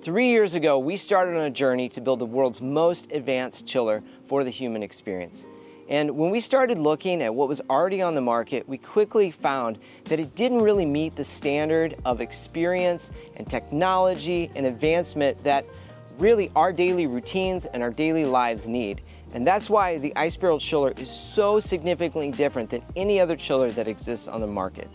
3 years ago, we started on a journey to build the world's most advanced chiller for the human experience. And when we started looking at what was already on the market, we quickly found that it didn't really meet the standard of experience and technology and advancement that really our daily routines and our daily lives need. And that's why the ice barrel chiller is so significantly different than any other chiller that exists on the market.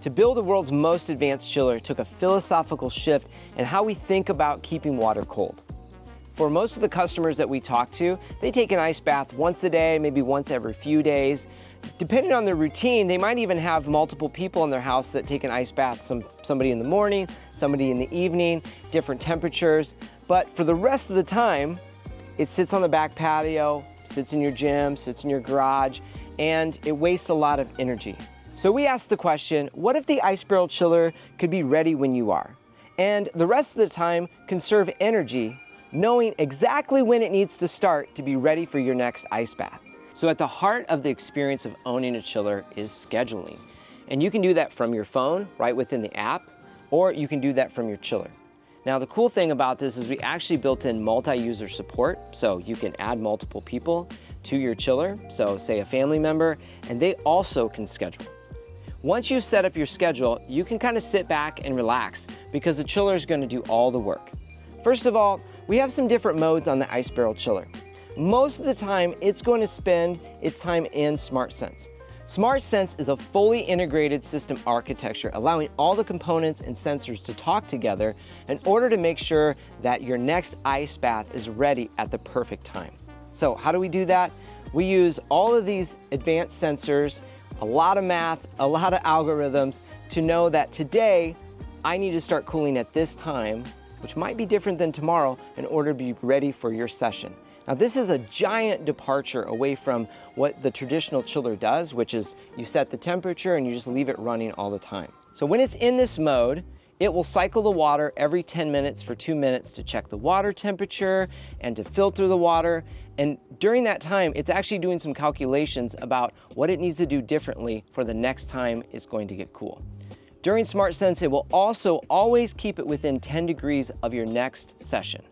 To build the world's most advanced chiller took a philosophical shift in how we think about keeping water cold. For most of the customers that we talk to, they take an ice bath once a day, maybe once every few days. Depending on their routine, they might even have multiple people in their house that take an ice bath, somebody in the morning, somebody in the evening, different temperatures. But for the rest of the time, it sits on the back patio, sits in your gym, sits in your garage, and it wastes a lot of energy. So we asked the question, what if the ice barrel chiller could be ready when you are? And the rest of the time, conserve energy, knowing exactly when it needs to start to be ready for your next ice bath. So at the heart of the experience of owning a chiller is scheduling. And you can do that from your phone, right within the app, or you can do that from your chiller. Now the cool thing about this is we actually built in multi-user support, so you can add multiple people to your chiller, so say a family member, and they also can schedule. Once you've set up your schedule, you can kind of sit back and relax because the chiller is going to do all the work. First of all, we have some different modes on the ice barrel chiller. Most of the time, it's going to spend its time in SmartSense. SmartSense is a fully integrated system architecture, allowing all the components and sensors to talk together in order to make sure that your next ice bath is ready at the perfect time. So how do we do that? We use all of these advanced sensors, a lot of math, a lot of algorithms to know that today I need to start cooling at this time, which might be different than tomorrow, in order to be ready for your session. Now this is a giant departure away from what the traditional chiller does, which is you set the temperature and you just leave it running all the time. So when it's in this mode, it will cycle the water every 10 minutes for 2 minutes to check the water temperature and to filter the water. And during that time, it's actually doing some calculations about what it needs to do differently for the next time it's going to get cool. During SmartSense, it will also always keep it within 10 degrees of your next session.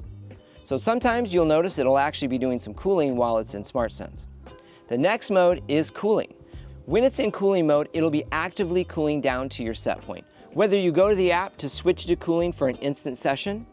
So sometimes you'll notice it'll actually be doing some cooling while it's in SmartSense. The next mode is cooling. When it's in cooling mode, it'll be actively cooling down to your set point. Whether you go to the app to switch to cooling for an instant session,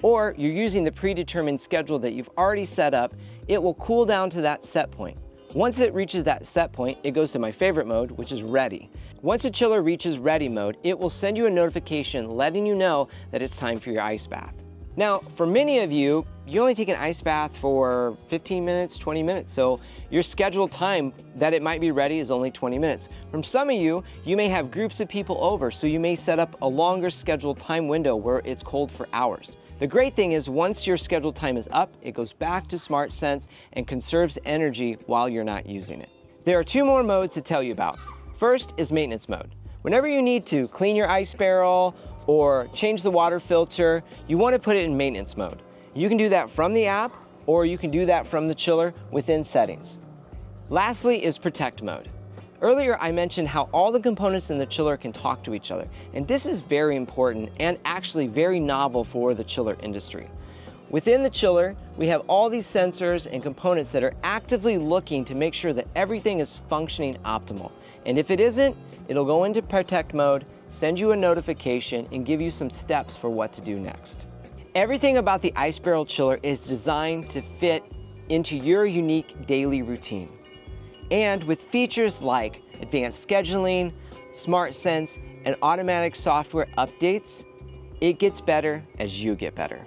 or you're using the predetermined schedule that you've already set up, it will cool down to that set point. Once it reaches that set point, it goes to my favorite mode, which is ready. Once a chiller reaches ready mode, it will send you a notification letting you know that it's time for your ice bath. Now, for many of you, you only take an ice bath for 15 minutes, 20 minutes, so your scheduled time that it might be ready is only 20 minutes. From some of you, you may have groups of people over, so you may set up a longer scheduled time window where it's cold for hours. The great thing is once your scheduled time is up, it goes back to SmartSense and conserves energy while you're not using it. There are 2 more modes to tell you about. First is maintenance mode. Whenever you need to clean your ice barrel or change the water filter, you want to put it in maintenance mode. You can do that from the app, or you can do that from the chiller within settings. Lastly is protect mode. Earlier I mentioned how all the components in the chiller can talk to each other, and this is very important and actually very novel for the chiller industry. Within the chiller, we have all these sensors and components that are actively looking to make sure that everything is functioning optimal. And if it isn't, it'll go into protect mode, send you a notification, and give you some steps for what to do next. Everything about the ice barrel chiller is designed to fit into your unique daily routine. And with features like advanced scheduling, SmartSense, and automatic software updates, it gets better as you get better.